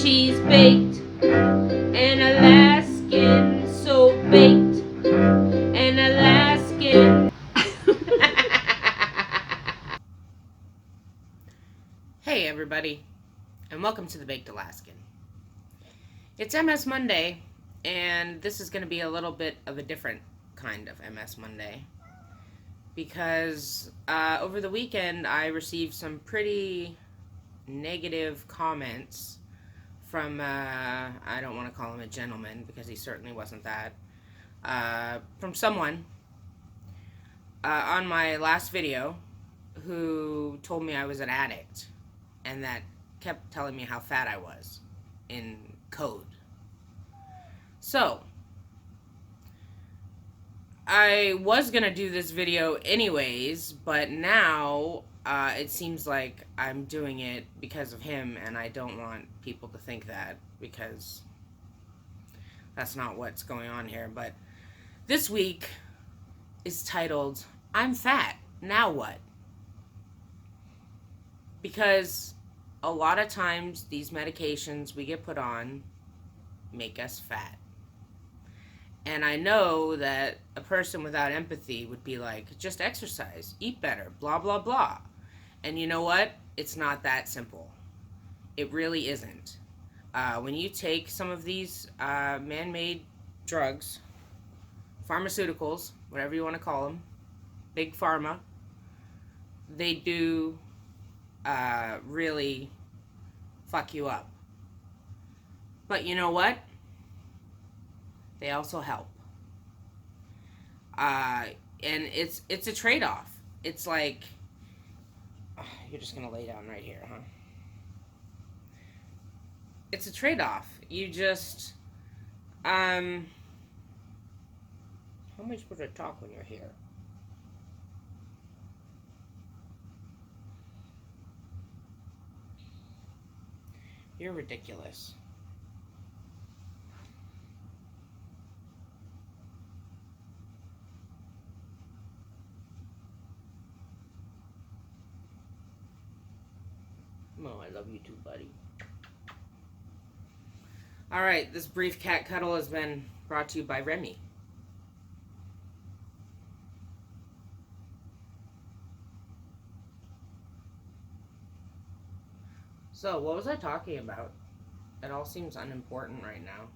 she's baked, an Alaskan, so baked, an Alaskan. Hey everybody, and welcome to the Baked Alaskan. It's MS Monday, and this is going to be a little bit of a different kind of MS Monday, because over the weekend I received some pretty negative comments from, I don't want to call him a gentleman, because he certainly wasn't that, from someone on my last video who told me I was an addict, and that kept telling me how fat I was in code. So, I was going to do this video anyways, but now it seems like I'm doing it because of him, and I don't want people to think that, because that's not what's going on here. But this week is titled, I'm Fat, Now What? Because a lot of times these medications we get put on make us fat. And I know that a person without empathy would be like, just exercise, eat better, blah, blah, blah. And you know what? It's not that simple. It really isn't. When you take some of these man-made drugs, pharmaceuticals, whatever you want to call them, big pharma, they do really fuck you up. But you know what? They also help. And it's a trade-off. It's like, you're just gonna lay down right here, huh? It's a trade-off. You just, how am I supposed to talk when you're here? You're ridiculous. Oh, I love you too, buddy. Alright, this brief cat cuddle has been brought to you by Remy. So, what was I talking about? It all seems unimportant right now.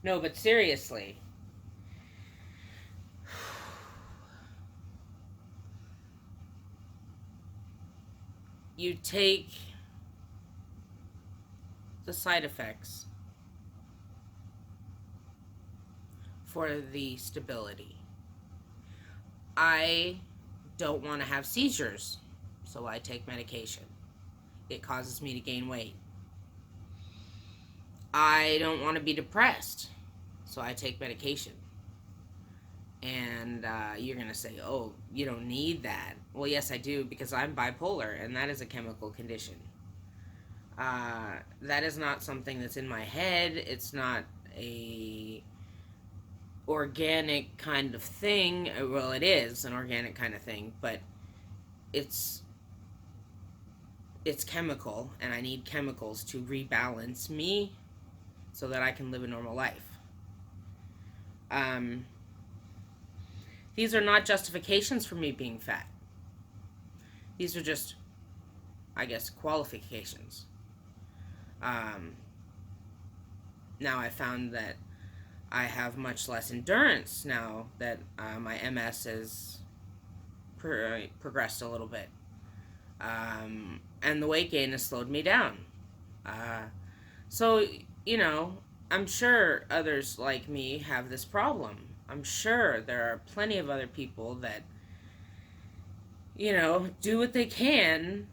No, but seriously. You take the side effects for the stability. I don't want to have seizures, so I take medication. It causes me to gain weight. I don't want to be depressed, so I take medication. And you're going to say, oh, you don't need that. Well, yes, I do, because I'm bipolar, and that is a chemical condition. That is not something that's in my head. It's not a organic kind of thing. Well, it is an organic kind of thing, but it's chemical, and I need chemicals to rebalance me so that I can live a normal life. These are not justifications for me being fat. These are just, I guess, qualifications. Now I found that I have much less endurance now that my MS has progressed a little bit. And the weight gain has slowed me down. So, you know, I'm sure others like me have this problem. I'm sure there are plenty of other people that, you know, do what they can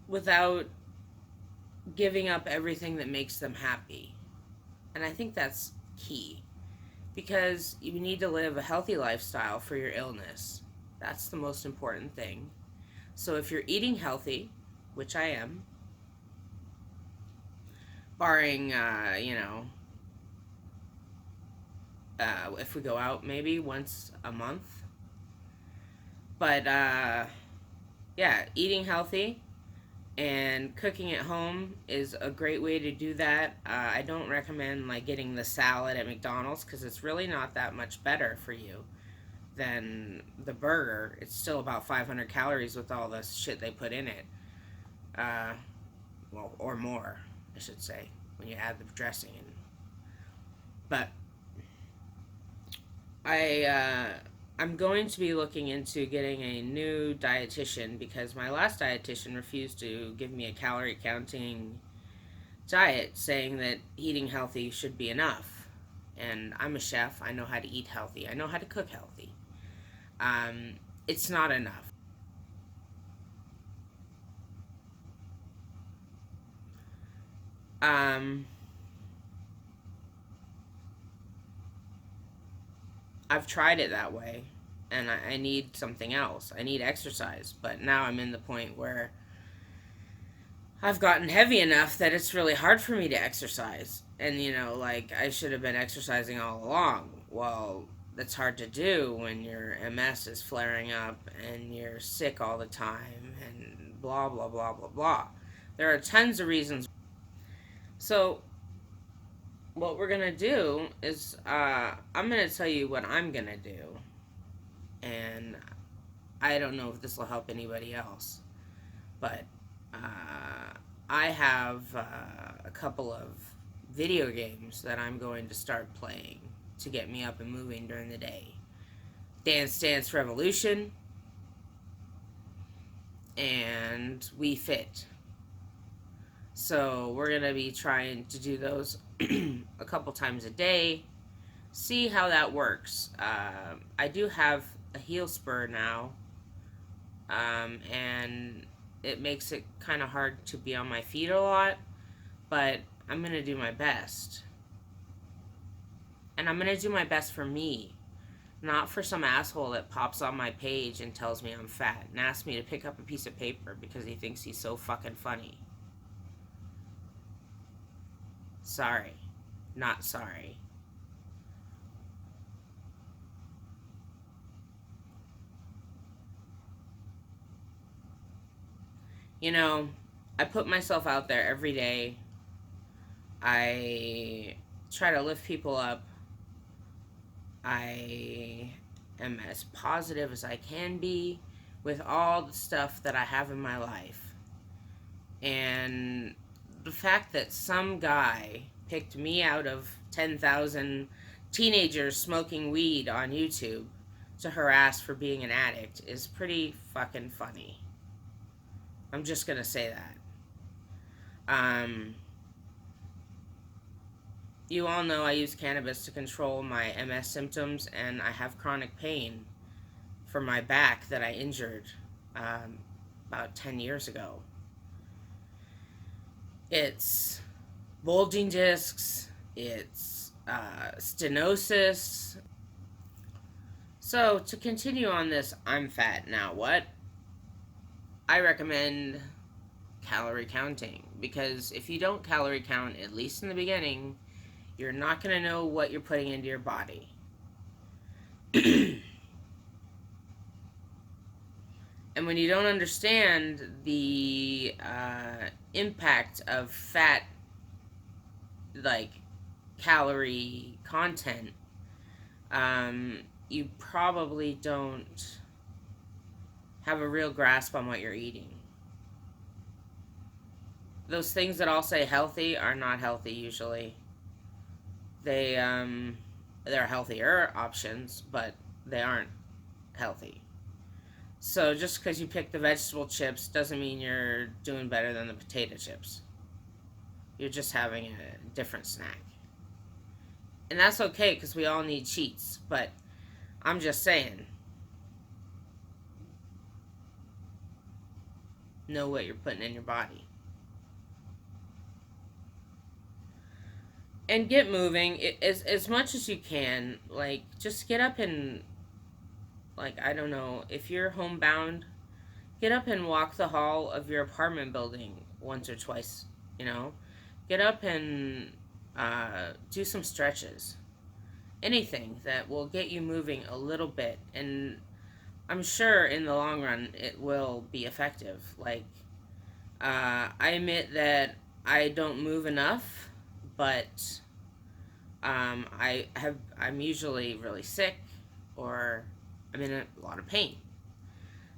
without giving up everything that makes them happy. And I think that's key, because you need to live a healthy lifestyle for your illness. That's the most important thing. So if you're eating healthy, which I am, barring, if we go out maybe once a month. But yeah, eating healthy and cooking at home is a great way to do that. I don't recommend like getting the salad at McDonald's because it's really not that much better for you than the burger. It's still about 500 calories with all the shit they put in it. Uh, well, or more, I should say, when you add the dressing in. But I'm going to be looking into getting a new dietitian because my last dietitian refused to give me a calorie counting diet, saying that eating healthy should be enough. And I'm a chef. I know how to eat healthy. I know how to cook healthy. It's not enough. Um, I've tried it that way, and I need something else. I need exercise, but now I'm in the point where I've gotten heavy enough that it's really hard for me to exercise. And, like, I should have been exercising all along. Well, that's hard to do when your MS is flaring up and you're sick all the time and blah, blah, blah, blah, blah. There are tons of reasons. So, what we're going to do is I'm going to tell you what I'm going to do. And I don't know if this will help anybody else. But I have a couple of video games that I'm going to start playing to get me up and moving during the day. Dance Dance Revolution and We Fit. So we're going to be trying to do those a couple times a day. See how that works. I do have a heel spur now. And it makes it kind of hard to be on my feet a lot, but I'm going to do my best. And I'm going to do my best for me, not for some asshole that pops on my page and tells me I'm fat and asks me to pick up a piece of paper because he thinks he's so fucking funny. Sorry. Not sorry. I put myself out there every day. I try to lift people up. I am as positive as I can be with all the stuff that I have in my life. And the fact that some guy picked me out of 10,000 teenagers smoking weed on YouTube to harass for being an addict is pretty fucking funny. I'm just gonna say that. You all know I use cannabis to control my MS symptoms, and I have chronic pain for my back that I injured about 10 years ago. It's bulging discs, it's stenosis. So, to continue on this, I'm fat now what? I recommend calorie counting, because if you don't calorie count, at least in the beginning, you're not going to know what you're putting into your body. And when you don't understand the impact of fat, like calorie content, you probably don't have a real grasp on what you're eating. Those things that all say healthy are not healthy usually. They're healthier options, but they aren't healthy. So just because you pick the vegetable chips doesn't mean you're doing better than the potato chips. You're just having a different snack. And that's okay, because we all need cheats. But I'm just saying, know what you're putting in your body. And get moving as much as you can. Like, just get up and, like, I don't know, if you're homebound, get up and walk the hall of your apartment building once or twice, Get up and do some stretches. Anything that will get you moving a little bit. And I'm sure in the long run it will be effective. Like, I admit that I don't move enough, but I'm usually really sick or I'm in a lot of pain.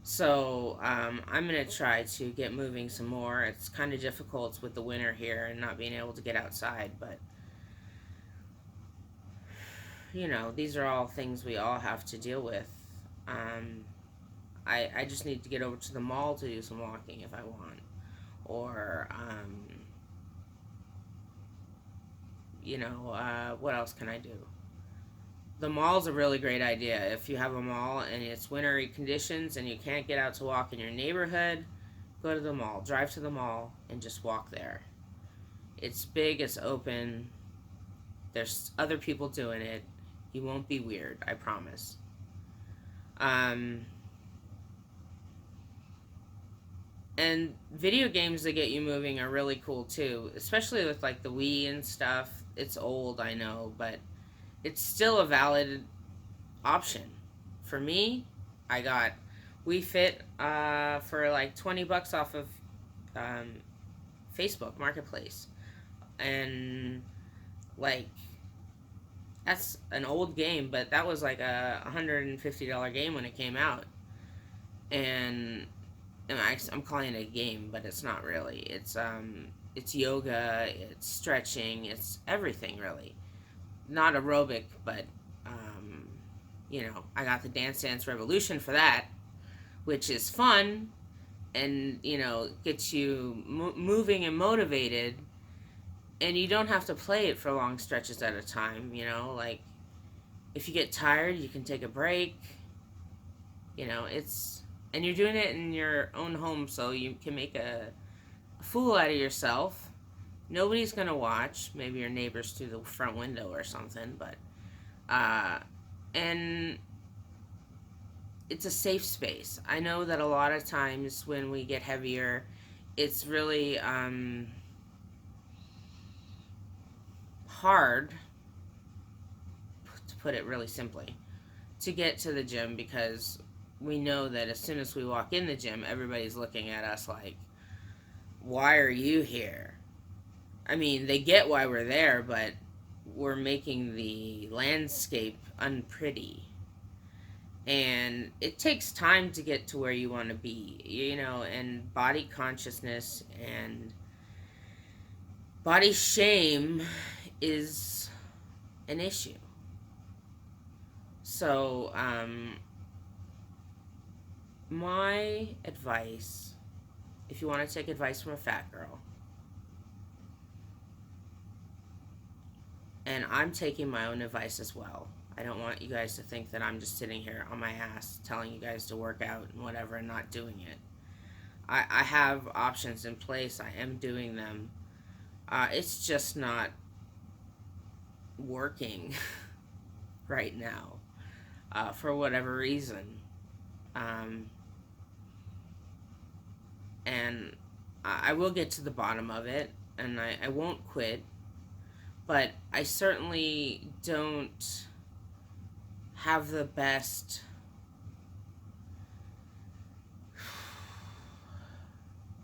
So I'm gonna try to get moving some more. It's kind of difficult with the winter here and not being able to get outside, but these are all things we all have to deal with. Um, I just need to get over to the mall to do some walking if I want, or what else can I do? The mall's a really great idea. If you have a mall and it's wintry conditions and you can't get out to walk in your neighborhood, go to the mall. Drive to the mall and just walk there. It's big, it's open, there's other people doing it. You won't be weird, I promise. Um, and video games that get you moving are really cool too, especially with like the Wii and stuff. It's old, I know, but it's still a valid option. For me, I got Wii Fit for like $20 off of um, Facebook Marketplace, and like that's an old game, but that was like a $150 game when it came out, and I'm calling it a game, but it's not really. It's yoga, it's stretching, it's everything really. Not aerobic, but I got the Dance Dance Revolution for that, which is fun and gets you moving and motivated, and you don't have to play it for long stretches at a time. Like if you get tired, you can take a break. It's and you're doing it in your own home, so you can make a fool out of yourself. Nobody's gonna watch. Maybe your neighbors through the front window or something, but and it's a safe space. I know that a lot of times when we get heavier, it's really hard, to put it really simply, to get to the gym because we know that as soon as we walk in the gym, everybody's looking at us like, why are you here? I mean, they get why we're there, but we're making the landscape unpretty. And it takes time to get to where you want to be, and body consciousness and body shame is an issue. So, my advice, if you want to take advice from a fat girl, and I'm taking my own advice as well. I don't want you guys to think that I'm just sitting here on my ass telling you guys to work out and whatever and not doing it. I have options in place. I am doing them. It's just not working right now for whatever reason. And I will get to the bottom of it, and I won't quit, but I certainly don't have the best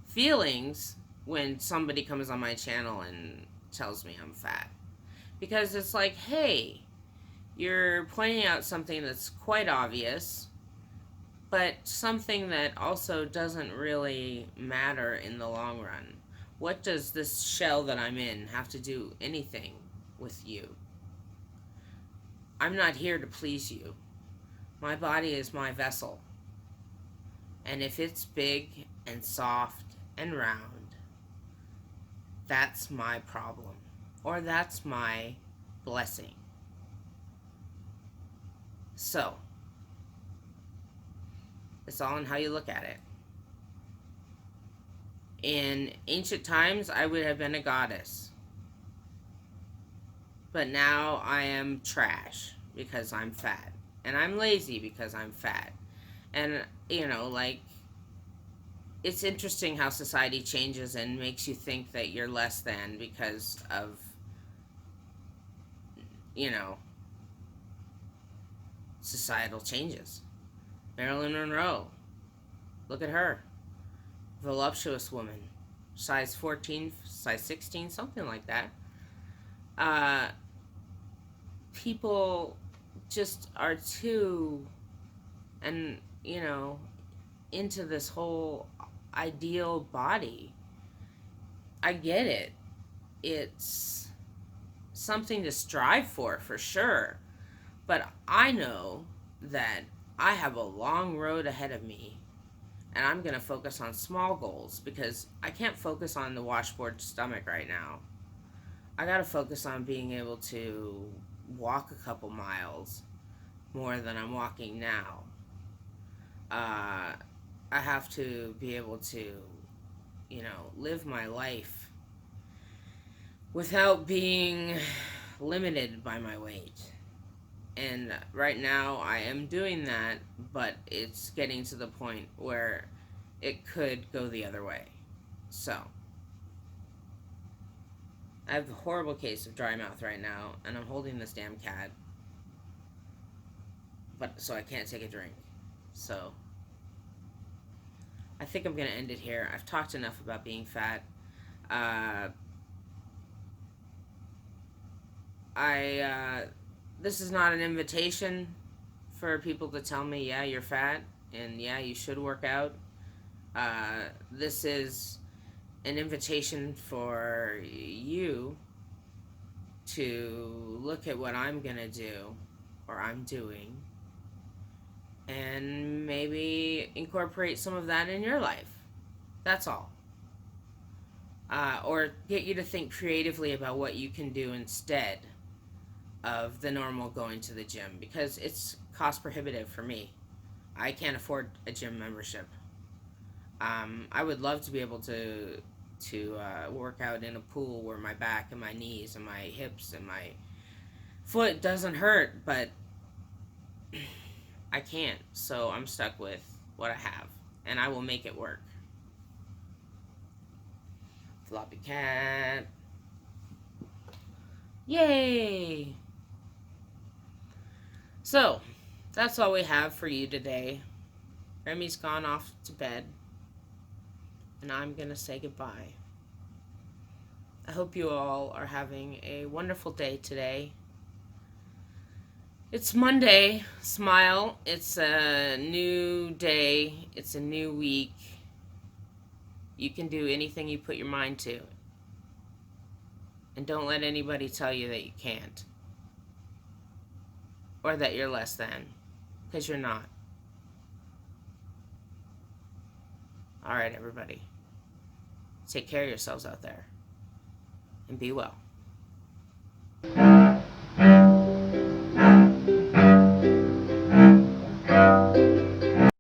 feelings when somebody comes on my channel and tells me I'm fat. Because it's like, hey, you're pointing out something that's quite obvious, but something that also doesn't really matter in the long run. What does this shell that I'm in have to do anything with you? I'm not here to please you. My body is my vessel. And if it's big and soft and round, that's my problem. Or that's my blessing. So, it's all in how you look at it. In ancient times, I would have been a goddess. But now I am trash because I'm fat. And I'm lazy because I'm fat. And, it's interesting how society changes and makes you think that you're less than because of, societal changes. Marilyn Monroe. Look at her. Voluptuous woman. Size 14, size 16, something like that. Uh, People just are too, and into this whole ideal body. I get it. It's something to strive for sure. But I know that I have a long road ahead of me, and I'm going to focus on small goals because I can't focus on the washboard stomach right now. I got to focus on being able to walk a couple miles more than I'm walking now. I have to be able to, live my life without being limited by my weight. And right now I am doing that, but it's getting to the point where it could go the other way. So, I have a horrible case of dry mouth right now, and I'm holding this damn cat. But so I can't take a drink. So, I think I'm going to end it here. I've talked enough about being fat. This is not an invitation for people to tell me, yeah, you're fat, and yeah, you should work out. This is an invitation for you to look at what I'm gonna do, or I'm doing, and maybe incorporate some of that in your life. That's all. Or get you to think creatively about what you can do instead of the normal going to the gym, because it's cost prohibitive for me. I can't afford a gym membership. I would love to be able to work out in a pool where my back and my knees and my hips and my foot doesn't hurt, but I can't. So I'm stuck with what I have, and I will make it work. Floppy cat. Yay! So, that's all we have for you today. Remy's gone off to bed, and I'm going to say goodbye. I hope you all are having a wonderful day today. It's Monday. Smile. It's a new day. It's a new week. You can do anything you put your mind to. And don't let anybody tell you that you can't. Or that you're less than. Because you're not. Alright, everybody. Take care of yourselves out there. And be well.